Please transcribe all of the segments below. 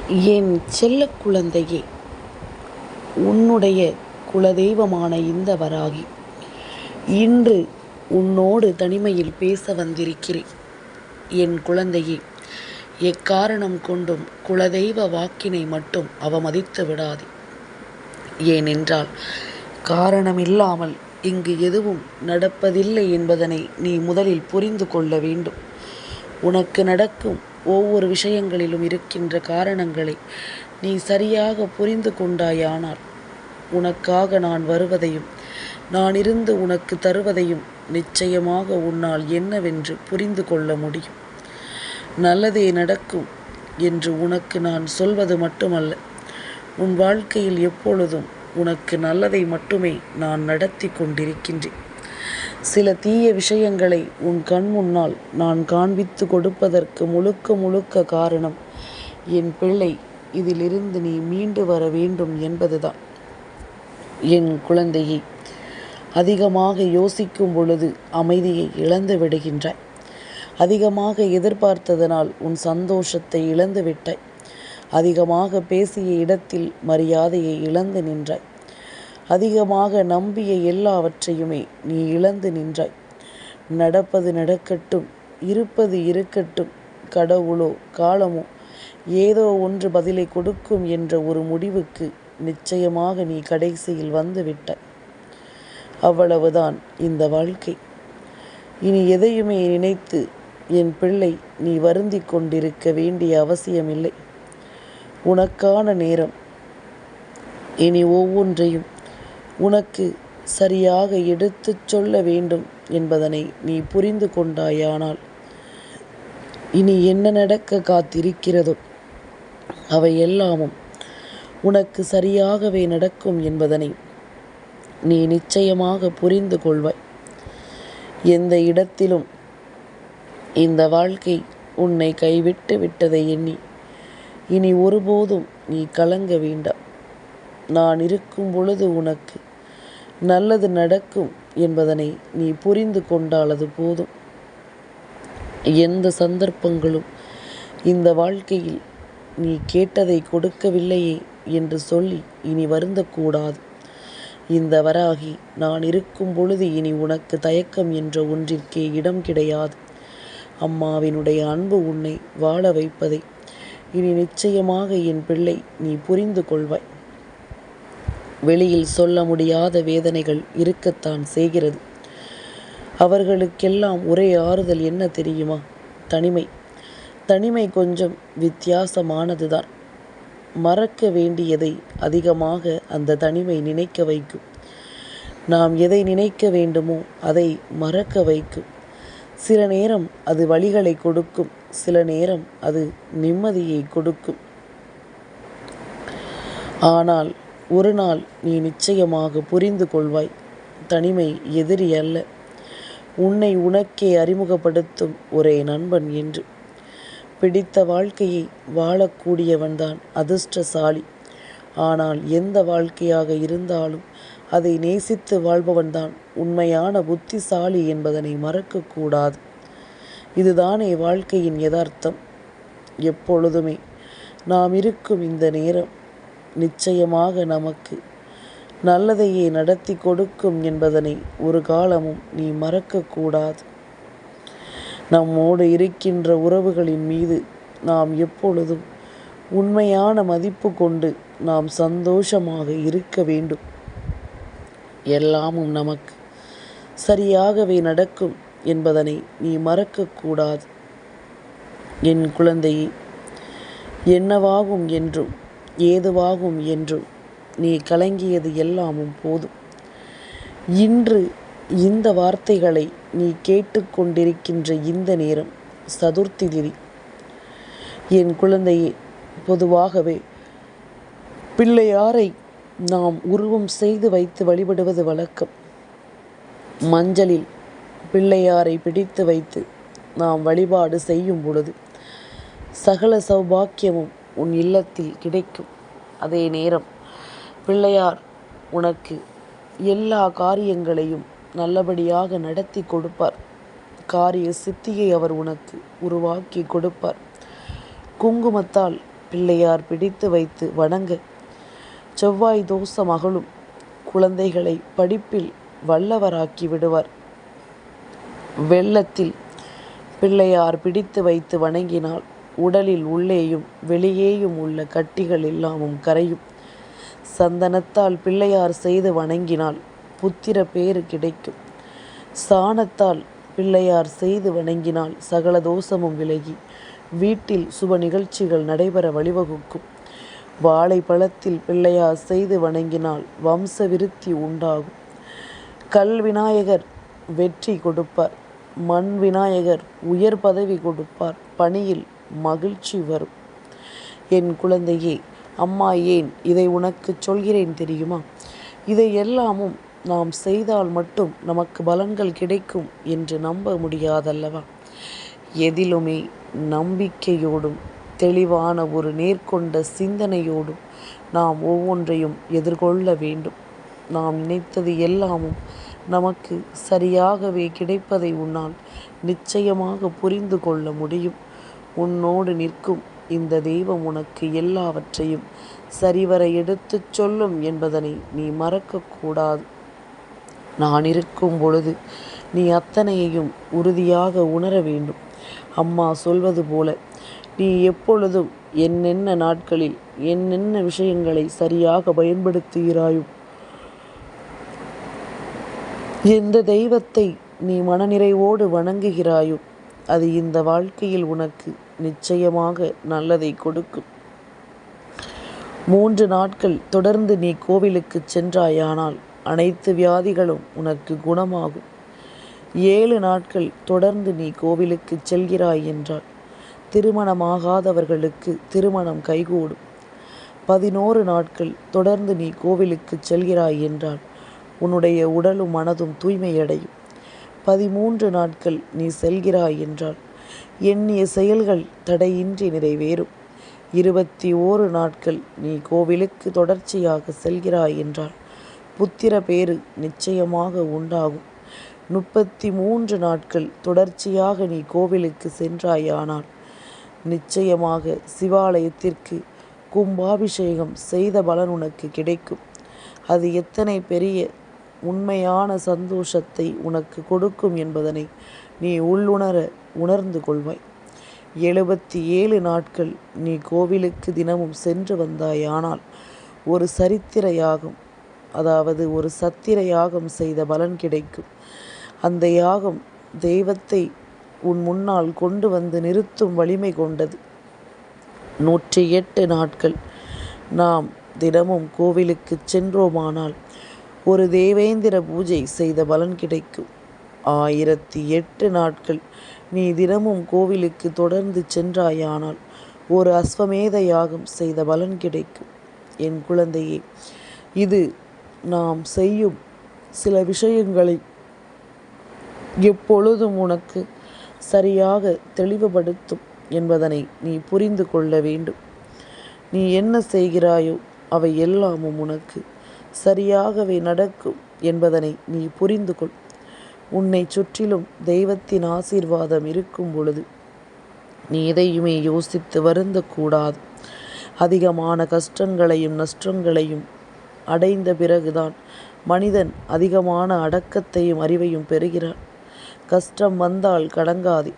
என் செல்ல குழந்தையே, உன்னுடைய குலதெய்வமான இந்த வராகி இன்று உன்னோடு தனிமையில் பேச வந்திருக்கிறேன். என் குழந்தையே, எக்காரணம் கொண்டும் குலதெய்வ வாக்கினை மட்டும் அவமதித்து விடாதே. ஏனென்றால் காரணமில்லாமல் இங்கு எதுவும் நடப்பதில்லை என்பதனை நீ முதலில் புரிந்து கொள்ள வேண்டும். உனக்கு நடக்கும் ஒவ்வொரு விஷயங்களிலும் இருக்கின்ற காரணங்களை நீ சரியாக புரிந்து கொண்டாயானால் உனக்காக நான் வருவதையும் நான் இருந்து உனக்கு தருவதையும் நிச்சயமாக உன்னால் என்னவென்று புரிந்து கொள்ள முடியும். நல்லதே நடக்கும் என்று உனக்கு நான் சொல்வது மட்டுமல்ல, உன் வாழ்க்கையில் எப்பொழுதும் உனக்கு நல்லதை மட்டுமே நான் நடத்தி கொண்டிருக்கின்றேன். சில தீய விஷயங்களை உன் கண் முன்னால் நான் காண்பித்து கொடுப்பதற்கு முழுக்க காரணம் என் பிள்ளை, இதிலிருந்து நீ மீண்டு வர வேண்டும் என்பதுதான். என் குழந்தையை, அதிகமாக யோசிக்கும் பொழுது அமைதியை இழந்து விடுகின்றாய். அதிகமாக எதிர்பார்த்ததனால் உன் சந்தோஷத்தை இழந்து விட்டாய். அதிகமாக பேசிய இடத்தில் மரியாதையை இழந்து நின்றாய். அதிகமாக நம்பிய எல்லாவற்றையுமே நீ இழந்து நின்றாய். நடப்பது நடக்கட்டும், இருப்பது இருக்கட்டும், கடவுளோ காலமோ ஏதோ ஒன்று பதிலை கொடுக்கும் என்ற ஒரு முடிவுக்கு நிச்சயமாக நீ கடைசியில் வந்து விட்டாய். அவ்வளவுதான் இந்த வாழ்க்கை. இனி எதையுமே நினைத்து என் பிள்ளை நீ வருந்தி கொண்டிருக்க வேண்டிய அவசியமில்லை. உனக்கான நேரம். இனி ஒவ்வொன்றையும் உனக்கு சரியாக எடுத்துச் சொல்ல வேண்டும் என்பதனை நீ புரிந்து கொண்டாயானால் இனி என்ன நடக்க காத்திருக்கிறதோ அவை எல்லாமும் உனக்கு சரியாகவே நடக்கும் என்பதனை நீ நிச்சயமாக புரிந்து கொள்வாய். எந்த இடத்திலும் இந்த வாழ்க்கை உன்னை கைவிட்டு விட்டதை எண்ணி இனி ஒருபோதும் நீ கலங்க வேண்டாம். நான் இருக்கும் பொழுது உனக்கு நல்லது நடக்கும் என்பதனை நீ புரிந்து கொண்டாலது போதும். எந்த சந்தர்ப்பங்களும் இந்த வாழ்க்கையில் நீ கேட்டதை கொடுக்கவில்லையே என்று சொல்லி இனி வருந்தக்கூடாது. இந்த வராகி நான் இருக்கும் பொழுது இனி உனக்கு தயக்கம் என்ற ஒன்றிற்கே இடம் கிடையாது. அம்மாவினுடைய அன்பு உன்னை வாழ வைப்பதை இனி நிச்சயமாக என் பிள்ளை நீ புரிந்து கொள்வாய். வெளியில் சொல்ல முடியாத வேதனைகள் இருக்கத்தான் செய்கிறது. அவர்களுக்கெல்லாம் ஒரே ஆறுதல் என்ன தெரியுமா? தனிமை. தனிமை கொஞ்சம் வித்தியாசமானதுதான். மறக்க வேண்டியதை அதிகமாக அந்த தனிமை நினைக்க வைக்கும். நாம் எதை நினைக்க வேண்டுமோ அதை மறக்க வைக்கும். சில நேரம் அது வலிகளை கொடுக்கும், சில நேரம் அது நிம்மதியை கொடுக்கும். ஆனால் ஒரு நாள் நீ நிச்சயமாக புரிந்து கொள்வாய், தனிமை எதிரி அல்ல, உன்னை உனக்கே அறிமுகப்படுத்தும் ஒரே நண்பன் என்று. பிடித்த வாழ்க்கையை வாழக்கூடியவன்தான் அதிர்ஷ்டசாலி. ஆனால் எந்த வாழ்க்கையாக இருந்தாலும் அதை நேசித்து வாழ்பவன்தான் உண்மையான புத்திசாலி என்பதனை மறக்கக்கூடாது. இதுதானே வாழ்க்கையின் யதார்த்தம். எப்பொழுதுமே நாம் இருக்கும் இந்த நேரம் நிச்சயமாக நமக்கு நல்லதையே நடத்தி கொடுக்கும் என்பதனை ஒரு காலமும் நீ மறக்கக்கூடாது. நம்மோடு இருக்கின்ற உறவுகளின் மீது நாம் எப்பொழுதும் உண்மையான மதிப்பு கொண்டு நாம் சந்தோஷமாக இருக்க வேண்டும். எல்லாமும் நமக்கு சரியாகவே நடக்கும் என்பதனை நீ மறக்கக்கூடாது. என் குழந்தையே, என்னவாகும் என்றும் ஏதுவாகும் என்றும் நீ கலங்கியது எல்லாமும் போதும். இன்று இந்த வார்த்தைகளை நீ கேட்டுக்கொண்டிருக்கின்ற இந்த நேரம் சதுர்த்தி திதி. என் குழந்தையே, பொதுவாகவே பிள்ளையாரை நாம் உருவம் செய்து வைத்து வழிபடுவது வழக்கம். மஞ்சளில் பிள்ளையாரை பிடித்து வைத்து நாம் வழிபாடு செய்யும் பொழுது சகல சௌபாக்கியமும் உன் இல்லத்தில் கிடைக்கும். அதே நேரம் பிள்ளையார் உனக்கு எல்லா காரியங்களையும் நல்லபடியாக நடத்தி கொடுப்பார். காரிய சித்தியை அவர் உனக்கு உருவாக்கி கொடுப்பார். குங்குமத்தால் பிள்ளையார் பிடித்து வைத்து வணங்க செவ்வாய் தோஷம் அகலும். குழந்தைகளை படிப்பில் வல்லவராக்கி விடுவார். வெள்ளத்தில் பிள்ளையார் பிடித்து வைத்து வணங்கினால் உடலில் உள்ளேயும் வெளியேயும் உள்ள கட்டிகள் எல்லாமும் கரையும். சந்தனத்தால் பிள்ளையார் செய்து வணங்கினால் புத்திர பேறு கிடைக்கும். சாணத்தால் பிள்ளையார் செய்து வணங்கினால் சகல தோஷமும் விலகி வீட்டில் சுப நிகழ்ச்சிகள் நடைபெற வழிவகுக்கும். வாழைப்பழத்தில் பிள்ளையார் செய்து வணங்கினால் வம்ச விருத்தி உண்டாகும். கல் விநாயகர் வெற்றி கொடுப்பார். மண் விநாயகர் உயர் பதவி கொடுப்பார். பணியில் மகிழ்ச்சி வரும். என் குழந்தையே, அம்மா ஏன் இதை உனக்கு சொல்கிறேன் தெரியுமா? இதை எல்லாமும் நாம் செய்தால் மட்டும் நமக்கு பலன்கள் கிடைக்கும் என்று நம்ப முடியாதல்லவா? எதிலுமே நம்பிக்கையோடும் தெளிவான ஒரு நேர்கொண்ட சிந்தனையோடும் நாம் ஒவ்வொன்றையும் எதிர்கொள்ள வேண்டும். நாம் நினைத்தது எல்லாமும் நமக்கு சரியாகவே கிடைப்பதை உன்னால் நிச்சயமாக புரிந்து கொள்ள முடியும். உன்னோடு நிற்கும் இந்த தெய்வம் உனக்கு எல்லாவற்றையும் சரிவர எடுத்துச் சொல்லும் என்பதனை நீ மறக்கக்கூடாது. நான் இருக்கும் பொழுது நீ அத்தனையையும் உறுதியாக உணர வேண்டும். அம்மா சொல்வது போல நீ எப்பொழுதும் என்னென்ன நாட்களில் என்னென்ன விஷயங்களை சரியாக பயன்படுத்துகிறாயோ, எந்த தெய்வத்தை நீ மனநிறைவோடு வணங்குகிறாயோ, அது இந்த வாழ்க்கையில் உனக்கு நிச்சயமாக நல்லதை கொடுக்கும். 3 நாட்கள் தொடர்ந்து நீ கோவிலுக்கு சென்றாயானால் அனைத்து வியாதிகளும் உனக்கு குணமாகும். 7 நாட்கள் தொடர்ந்து நீ கோவிலுக்கு செல்கிறாய் என்றால் திருமணமாகாதவர்களுக்கு திருமணம் கைகூடும். 11 நாட்கள் தொடர்ந்து நீ கோவிலுக்கு செல்கிறாய் என்றால் உன்னுடைய உடலும் மனதும் தூய்மையடையும். 13 நாட்கள் நீ செல்கிறாய் என்றால் எண்ணிய செயல்கள் தடையின்றி நிறைவேறும். 21 நாட்கள் நீ கோவிலுக்கு தொடர்ச்சியாக செல்கிறாய் என்றால் புத்திர பேறு நிச்சயமாக உண்டாகும். 33 நாட்கள் தொடர்ச்சியாக நீ கோவிலுக்கு சென்றாயானால் நிச்சயமாக சிவாலயத்திற்கு கும்பாபிஷேகம் செய்த பலன் உனக்கு கிடைக்கும். அது எத்தனை பெரிய உண்மையான சந்தோஷத்தை உனக்கு கொடுக்கும் என்பதனை நீ உணர்ந்து கொள்வாய். 77 நாட்கள் நீ கோவிலுக்கு தினமும் சென்று வந்தாயானால் ஒரு சரித்திர யாகம், அதாவது ஒரு சத்திர யாகம் செய்த பலன் கிடைக்கும். அந்த யாகம் தெய்வத்தை உன் முன்னால் கொண்டு வந்து நிறுத்தும் வலிமை கொண்டது. 108 நாட்கள் நாம் தினமும் கோவிலுக்கு சென்றோமானால் ஒரு தேவேந்திர பூஜை செய்த பலன் கிடைக்கும். 1008 நாட்கள் நீ தினமும் கோவிலுக்கு தொடர்ந்து சென்றாயானால் ஒரு அஸ்வமேத யாகம் செய்த பலன் கிடைக்கும். என் குழந்தையே, இது நாம் செய்யும் சில விஷயங்களை எப்பொழுதும் உனக்கு சரியாக தெளிவுபடுத்தும் என்பதனை நீ புரிந்து கொள்ள வேண்டும். நீ என்ன செய்கிறாயோ அவை எல்லாமும் உனக்கு சரியாகவே நடக்கும் என்பதனை நீ புரிந்து கொள். உன்னை சுற்றிலும் தெய்வத்தின் ஆசீர்வாதம் இருக்கும் பொழுது நீ எதையுமே யோசித்து வருந்தக்கூடாது. அதிகமான கஷ்டங்களையும் நஷ்டங்களையும் அடைந்த பிறகுதான் மனிதன் அதிகமான அடக்கத்தையும் அறிவையும் பெறுகிறான். கஷ்டம் வந்தால் கடங்காதே,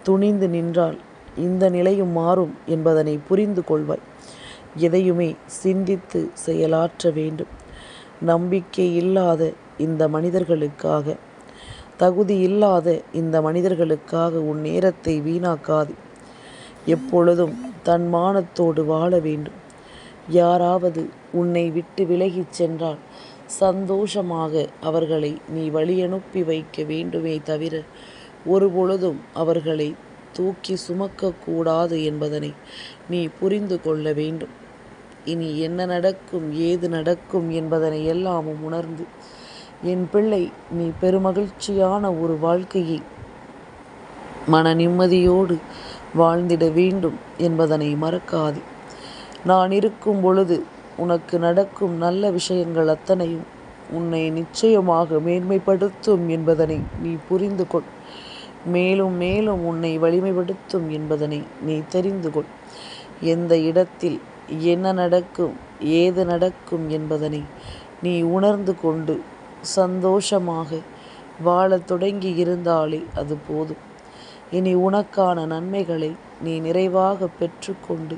துணிந்து நின்றால் இந்த நிலையும் மாறும் என்பதனை புரிந்து கொள்வாய். எதையுமே சிந்தித்து செயலாற்ற வேண்டும். நம்பிக்கை இல்லாத இந்த மனிதர்களுக்காக, தகுதி இல்லாத இந்த மனிதர்களுக்காக உன் நேரத்தை வீணாக்காதே. எப்பொழுதும் தன்மானத்தோடு வாழ வேண்டும். யாராவது உன்னை விட்டு விலகிச் சென்றால் சந்தோஷமாக அவர்களை நீ வழியனுப்பி வைக்க வேண்டுமே தவிர ஒருபொழுதும் அவர்களை தூக்கி சுமக்கக்கூடாது என்பதனை நீ புரிந்து கொள்ள வேண்டும். இனி என்ன நடக்கும் ஏது நடக்கும் என்பதனை எல்லாமும் உணர்ந்து என் பிள்ளை, நீ பெருமகிழ்ச்சியான ஒரு வாழ்க்கையை மன நிம்மதியோடு வாழ்ந்திட வேண்டும் என்பதனை மறக்காதே. நான் இருக்கும் பொழுது உனக்கு நடக்கும் நல்ல விஷயங்கள் அத்தனையும் உன்னை நிச்சயமாக மேன்மைப்படுத்தும் என்பதனை நீ புரிந்து கொள். மேலும் மேலும் உன்னை வலிமைப்படுத்தும் என்பதனை நீ தெரிந்து கொள். எந்த இடத்தில் என்ன நடக்கும், ஏது நடக்கும் என்பதனை நீ உணர்ந்து கொண்டு சந்தோஷமாக வாழத் தொடங்கி இருந்தாலே அது போதும். இனி உனக்கான நன்மைகளை நீ நிறைவாக பெற்றுக்கொண்டு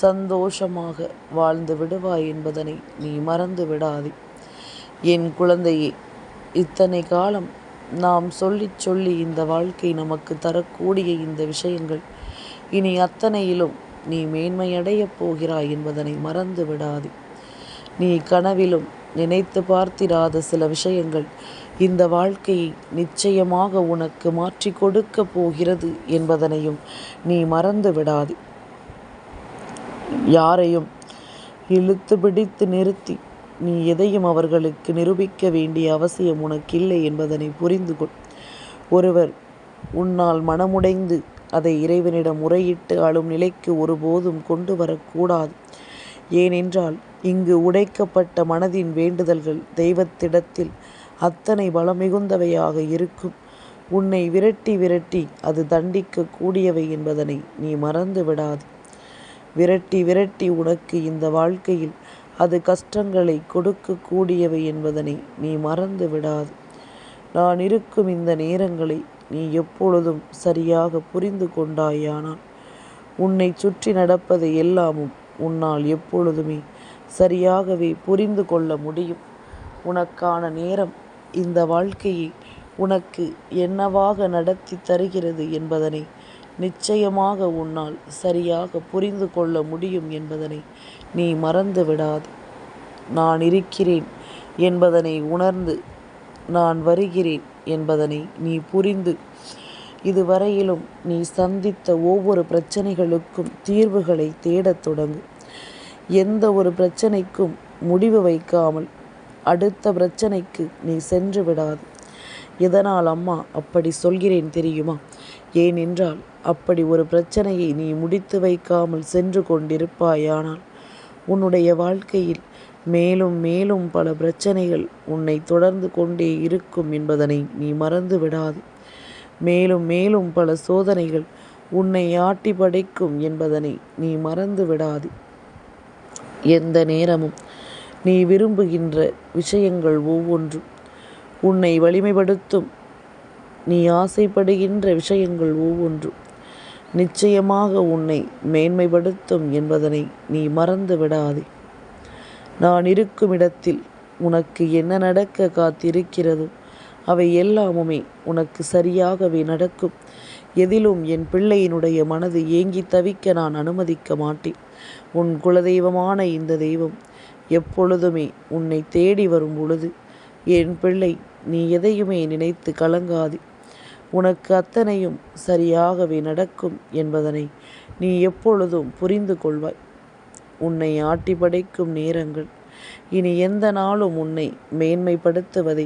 சந்தோஷமாக வாழ்ந்து விடுவாய் என்பதனை நீ மறந்து விடாதே. என் குழந்தையே, இத்தனை காலம் நாம் சொல்லி சொல்லி இந்த வாழ்க்கை நமக்கு தரக்கூடிய இந்த விஷயங்கள் இனி அத்தனையிலும் நீ மேன்மையடையப் போகிறாய் என்பதனை மறந்து விடாதே. நீ கனவிலும் நினைத்து பார்த்திராத சில விஷயங்கள் இந்த வாழ்க்கையை நிச்சயமாக உனக்கு மாற்றி கொடுக்க போகிறது என்பதனையும் நீ மறந்து விடாதே. யாரையும் இழுத்து பிடித்து நிறுத்தி நீ எதையும் அவர்களுக்கு நிரூபிக்க வேண்டிய அவசியம் உனக்கில்லை என்பதனை புரிந்து கொள். ஒருவர் உன்னால் மனமுடைந்து அதை இறைவனிடம் முறையிட்டு அழும் நிலைக்கு ஒருபோதும் கொண்டு வரக்கூடாது. ஏனென்றால் இங்கு உடைக்கப்பட்ட மனதின் வேண்டுதல்கள் தெய்வத்திடத்தில் அத்தனை பலமிகுந்தவையாக இருக்கும். உன்னை விரட்டி விரட்டி அது தண்டிக்க கூடியவை என்பதனை நீ மறந்து விடாது. விரட்டி விரட்டி உனக்கு இந்த வாழ்க்கையில் அது கஷ்டங்களை கொடுக்க கூடியவை என்பதனை நீ மறந்து விடாது. நான் இருக்கும் இந்த நேரங்களை நீ எப்பொழுதும் சரியாக புரிந்து கொண்டாயானால் உன்னை சுற்றி நடப்பதை எல்லாமும் உன்னால் எப்பொழுதுமே சரியாகவே புரிந்து கொள்ள முடியும். உனக்கான நேரம் இந்த வாழ்க்கையை உனக்கு என்னவாக நடத்தி தருகிறது என்பதனை நிச்சயமாக உன்னால் சரியாக புரிந்து கொள்ள முடியும் என்பதனை நீ மறந்து விடாது. நான் இருக்கிறேன் என்பதனை உணர்ந்து நான் வருகிறேன் என்பதனை நீ புரிந்து இதுவரையிலும் நீ சந்தித்த ஒவ்வொரு பிரச்சனைகளுக்கும் தீர்வுகளை தேடத் தொடங்கு. எந்த ஒரு பிரச்சனைக்கும் முடிவு வைக்காமல் அடுத்த பிரச்சனைக்கு நீ சென்று விடாது. எதனால் அம்மா அப்படி சொல்கிறேன் தெரியுமா? ஏனென்றால் அப்படி ஒரு பிரச்சனையை நீ முடித்து வைக்காமல் சென்று கொண்டிருப்பாயானால் உன்னுடைய வாழ்க்கையில் மேலும் மேலும் பல பிரச்சனைகள் உன்னை தொடர்ந்து கொண்டே இருக்கும் என்பதனை நீ மறந்து விடாது. மேலும் மேலும் பல சோதனைகள் உன்னை ஆட்டி படைக்கும் என்பதனை நீ மறந்து விடாது. எந்த நேரமும் நீ விரும்புகின்ற விஷயங்கள் ஒவ்வொன்றும் உன்னை வலிமைப்படுத்தும். நீ ஆசைப்படுகின்ற விஷயங்கள் ஒவ்வொன்றும் நிச்சயமாக உன்னை மேன்மைப்படுத்தும் என்பதனை நீ மறந்து விடாதே. நான் இருக்கும் இடத்தில் உனக்கு என்ன நடக்க காத்திருக்கிறதோ அவை எல்லாமுமே உனக்கு சரியாகவே நடக்கும். எதிலும் என் பிள்ளையினுடைய மனது ஏங்கி தவிக்க நான் அனுமதிக்க மாட்டேன். உன் குலதெய்வமான இந்த தெய்வம் எப்பொழுதுமே உன்னை தேடி வரும் பொழுது என் பிள்ளை, நீ எதையுமே நினைத்து கலங்காதே. உனக்கு அத்தனையும் சரியாகவே நடக்கும் என்பதனை நீ எப்பொழுதும் புரிந்து கொள்வாய். உன்னை ஆட்டி படைக்கும் நேரங்கள் இனி எந்த நாளும் உன்னை மேன்மைப்படுத்துவதை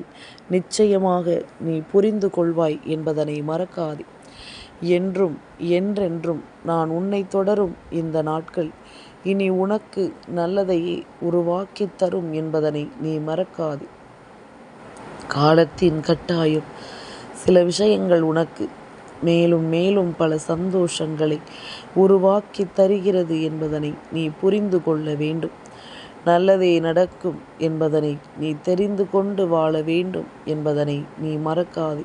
நிச்சயமாக நீ புரிந்து கொள்வாய் என்பதனை மறக்காதே. என்றும் என்றென்றும் நான் உன்னை தொடரும் இந்த நாட்கள் இனி உனக்கு நல்லதையே உருவாக்கி தரும் என்பதனை நீ மறக்காதே. காலத்தின் கட்டாயம் சில விஷயங்கள் உனக்கு மேலும் மேலும் பல சந்தோஷங்களை உருவாக்கி தருகிறது என்பதனை நீ புரிந்து கொள்ள வேண்டும். நல்லதே நடக்கும் என்பதனை நீ தெரிந்து கொண்டு வாழ வேண்டும் என்பதனை நீ மறக்காதே.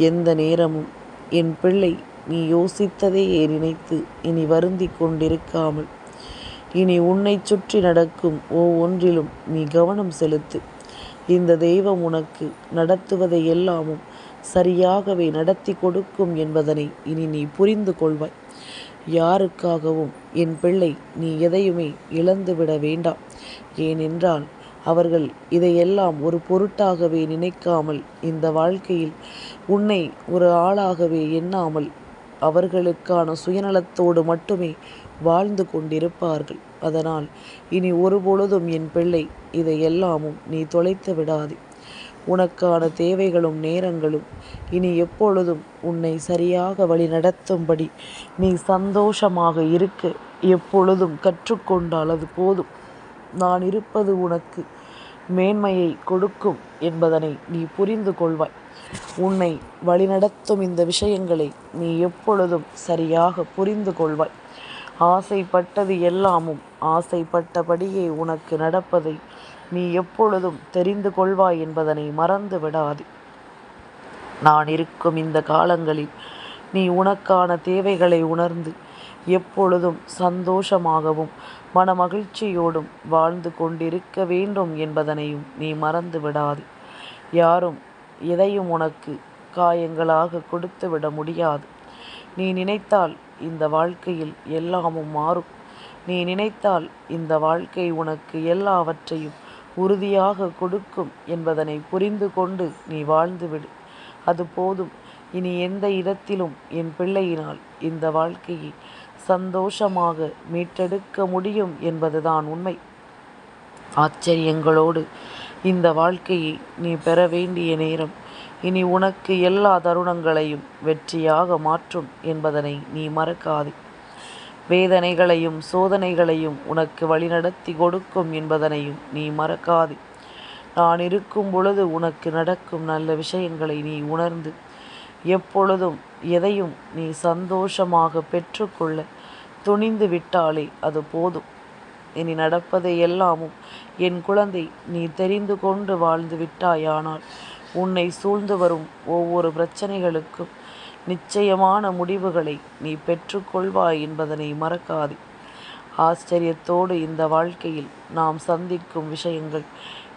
எந்த நேரமும் என் பிள்ளை, நீ யோசித்ததையே நினைத்து இனி வருந்தி கொண்டிருக்காமல் இனி உன்னை சுற்றி நடக்கும் ஒவ்வொன்றிலும் நீ கவனம் செலுத்து. இந்த தெய்வம் உனக்கு நடத்துவதை எல்லாமும் சரியாகவே நடத்தி கொடுக்கும் என்பதனை இனி நீ புரிந்து கொள்வாய். யாருக்காகவும் என் பிள்ளை நீ எதையுமே இழந்துவிட வேண்டாம். ஏனென்றால் அவர்கள் இதையெல்லாம் ஒரு பொருட்டாகவே நினைக்காமல் இந்த வாழ்க்கையில் உன்னை ஒரு ஆளாகவே எண்ணாமல் அவர்களுக்கான சுயநலத்தோடு மட்டுமே வாழ்ந்து கொண்டிருப்பார்கள். அதனால் இனி ஒருபொழுதும் என் பிள்ளை இதையெல்லாமும் நீ தொலைத்து விடாதே. உனக்கான தேவைகளும் நேரங்களும் இனி எப்பொழுதும் உன்னை சரியாக வழி நடத்தும்படி நீ சந்தோஷமாக இருக்க எப்பொழுதும் கற்றுக்கொண்டால் அது போதும். நான் இருப்பது உனக்கு மேன்மையை கொடுக்கும் என்பதனை நீ புரிந்து கொள்வாய். உன்னை வழிநடத்தும் இந்த விஷயங்களை நீ எப்பொழுதும் சரியாக புரிந்து கொள்வாய். ஆசைப்பட்டது எல்லாமும் ஆசைப்பட்டபடியே உனக்கு நடப்பதை நீ எப்பொழுதும் தெரிந்து கொள்வாய் என்பதனை மறந்து விடாதே. நான் இருக்கும் இந்த காலங்களில் நீ உனக்கான தேவைகளை உணர்ந்து எப்பொழுதும் சந்தோஷமாகவும் மனமகிழ்ச்சியோடும் வாழ்ந்து கொண்டிருக்க வேண்டும் என்பதனையும் நீ மறந்து விடாதே. யாரும் எதையும் உனக்கு காயங்களாக கொடுத்து விட முடியாது. நீ நினைத்தால் இந்த வாழ்க்கையில் எல்லாமும் மாறும். நீ நினைத்தால் இந்த வாழ்க்கை உனக்கு எல்லாவற்றையும் உறுதியாக கொடுக்கும் என்பதனை புரிந்து கொண்டு நீ வாழ்ந்துவிடு. அது போதும். இனி எந்த இடத்திலும் என் பிள்ளையினால் இந்த வாழ்க்கையை சந்தோஷமாக மீட்டெடுக்க முடியும் என்பதுதான் உண்மை. ஆச்சரியங்களோடு இந்த வாழ்க்கையை நீ பெற வேண்டிய நேரம் இனி உனக்கு எல்லா தருணங்களையும் வெற்றியாக மாற்றும் என்பதனை நீ மறக்காதே. வேதனைகளையும் சோதனைகளையும் உனக்கு வழிநடத்தி கொடுக்கும் என்பதனையும் நீ மறக்காதே. நான் இருக்கும் பொழுது உனக்கு நடக்கும் நல்ல விஷயங்களை நீ உணர்ந்து எப்பொழுதும் எதையும் நீ சந்தோஷமாக பெற்றுக்கொள்ள துணிந்து விட்டாலே அது போதும். இனி நடப்பதை எல்லாமும் என் குழந்தை நீ தெரிந்து கொண்டு வாழ்ந்து விட்டாயானால் உன்னை சூழ்ந்து வரும் ஒவ்வொரு பிரச்சனைகளுக்கும் நிச்சயமான முடிவுகளை நீ பெற்றுக்கொள்வாய் என்பதனை மறக்காதே. ஆச்சரியத்தோடு இந்த வாழ்க்கையில் நாம் சந்திக்கும் விஷயங்கள்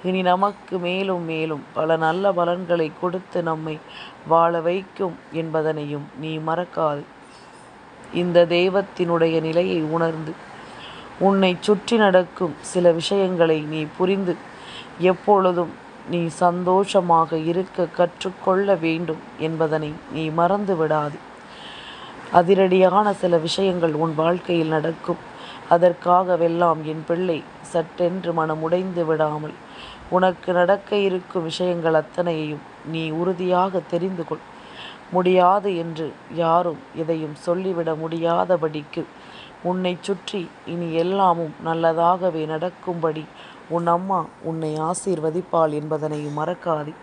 இனி நமக்கு மேலும் மேலும் பல நல்ல பலன்களை கொடுத்து நம்மை வாழ வைக்கும் என்பதனையும் நீ மறக்காதே. இந்த தெய்வத்தினுடைய நிலையை உணர்ந்து உன்னை சுற்றி நடக்கும் சில விஷயங்களை நீ புரிந்து எப்பொழுதும் நீ சந்தோஷமாக இருக்க கற்றுக்கொள்ள வேண்டும் என்பதனை நீ மறந்து விடாதே. அதிரடியான சில விஷயங்கள் உன் வாழ்க்கையில் நடக்கும். அதற்காகவெல்லாம் என் பிள்ளை சட்டென்று மனமுடைந்து விடாமல் உனக்கு நடக்க இருக்கும் விஷயங்கள் அத்தனையையும் நீ உறுதியாக தெரிந்து கொள். முடியாது என்று யாரும் எதையும் சொல்லிவிட முடியாதபடிக்கு உன்னை சுற்றி இனி எல்லாமும் நல்லதாகவே நடக்கும்படி உன் அம்மா உன்னை ஆசீர்வதிப்பாள் என்பதனையும் மறக்காதே.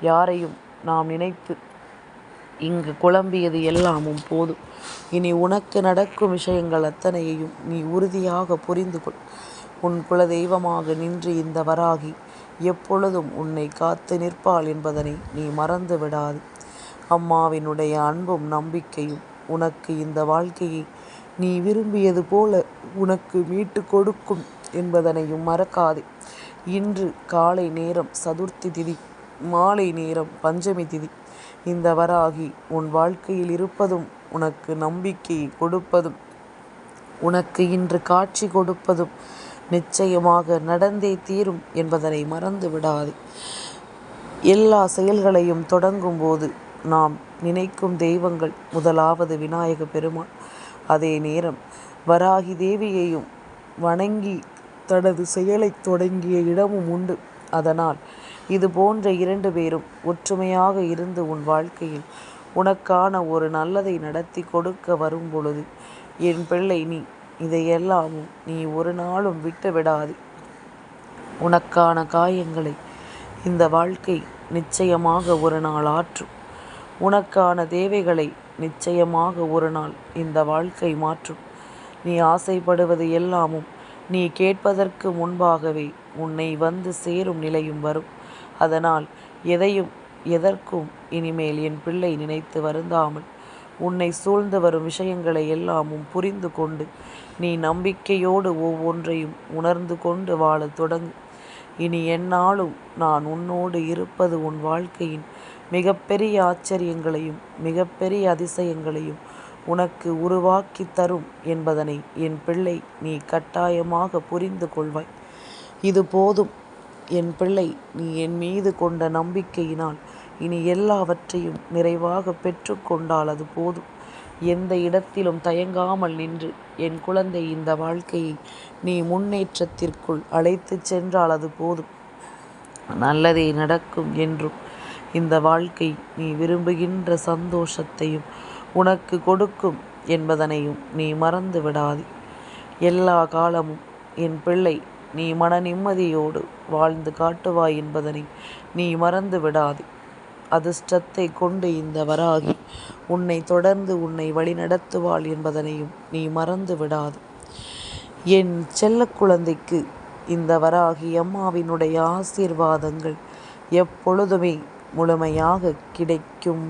யாரையும் நாம் நினைத்து இங்கு குழம்பியது எல்லாமும் போதும். இனி உனக்கு நடக்கும் விஷயங்கள் அத்தனையையும் நீ உறுதியாக புரிந்து கொள். உன் குலதெய்வமாக நின்று இந்த வராகி எப்பொழுதும் உன்னை காத்து நிற்பாள் என்பதனை நீ மறந்து விடாது. அம்மாவினுடைய அன்பும் நம்பிக்கையும் உனக்கு இந்த வாழ்க்கையை நீ விரும்பியது போல உனக்கு மீட்டு கொடுக்கும் என்பதனையும் மறக்காதே. இன்று காலை நேரம் சதுர்த்தி திதி, மாலை நேரம் பஞ்சமி திதி. இந்த வராகி உன் வாழ்க்கையில் இருப்பதும் உனக்கு நம்பிக்கையை கொடுப்பதும் உனக்கு இன்று காட்சி கொடுப்பதும் நிச்சயமாக நடந்தே தீரும் என்பதனை மறந்து விடாது. எல்லா செயல்களையும் தொடங்கும் போது நாம் நினைக்கும் தெய்வங்கள் முதலாவது விநாயக பெருமான். அதே நேரம் வராகி தேவியையும் வணங்கி தனது செயலை தொடங்கிய இடமும் உண்டு. அதனால் இது போன்ற 2 பேரும் ஒற்றுமையாக இருந்து உன் வாழ்க்கையில் உனக்கான ஒரு நல்லதை நடத்தி கொடுக்க வரும் பொழுது என் பிள்ளை நீ இதையெல்லாமும் நீ ஒரு நாளும் விட்டு விடாது. உனக்கான காயங்களை இந்த வாழ்க்கை நிச்சயமாக ஒரு நாள் ஆற்றும். உனக்கான தேவைகளை நிச்சயமாக ஒரு நாள் இந்த வாழ்க்கை மாற்றும். நீ ஆசைப்படுவது எல்லாமும் நீ கேட்பதற்கு முன்பாகவே உன்னை வந்து சேரும் நிலையும் வரும். அதனால் எதையும் எதற்கும் இனிமேல் என் பிள்ளை நினைத்து வருந்தாமல் உன்னை சூழ்ந்து வரும் விஷயங்களை எல்லாமும் புரிந்து கொண்டு நீ நம்பிக்கையோடு ஒவ்வொன்றையும் உணர்ந்து கொண்டு வாழத் தொடங்கு. இனி எந்நாளும் நான் உன்னோடு இருப்பது உன் வாழ்க்கையின் மிகப்பெரிய ஆச்சரியங்களையும் மிகப்பெரிய அதிசயங்களையும் உனக்கு உருவாக்கி தரும் என்பதனை என் பிள்ளை நீ கட்டாயமாக புரிந்து கொள்வாய். இது போதும் என் பிள்ளை. நீ என் மீது கொண்ட நம்பிக்கையினால் இனி எல்லாவற்றையும் நிறைவாக பெற்றுக்கொண்டால் அது போதும். எந்த இடத்திலும் தயங்காமல் நின்று என் குழந்தை இந்த வாழ்க்கையை நீ முன்னேற்றத்திற்குள் அழைத்து சென்றால் அது போதும். நல்லதே நடக்கும் என்றும் இந்த வாழ்க்கை நீ விரும்புகின்ற சந்தோஷத்தையும் உனக்கு கொடுக்கும் என்பதனையும் நீ மறந்து விடாதே. எல்லா காலமும் என் பிள்ளை நீ மன நிம்மதியோடு வாழ்ந்து காட்டுவாய் என்பதனை நீ மறந்து விடாதே. அதிர்ஷ்டத்தை கொண்டு இந்த வராகி உன்னை தொடர்ந்து உன்னை வழிநடத்துவாள் என்பதனையும் நீ மறந்து விடாது. என் செல்ல குழந்தைக்கு இந்த வராகி அம்மாவினுடைய ஆசீர்வாதங்கள் எப்பொழுதுமே முழுமையாக கிடைக்கும்.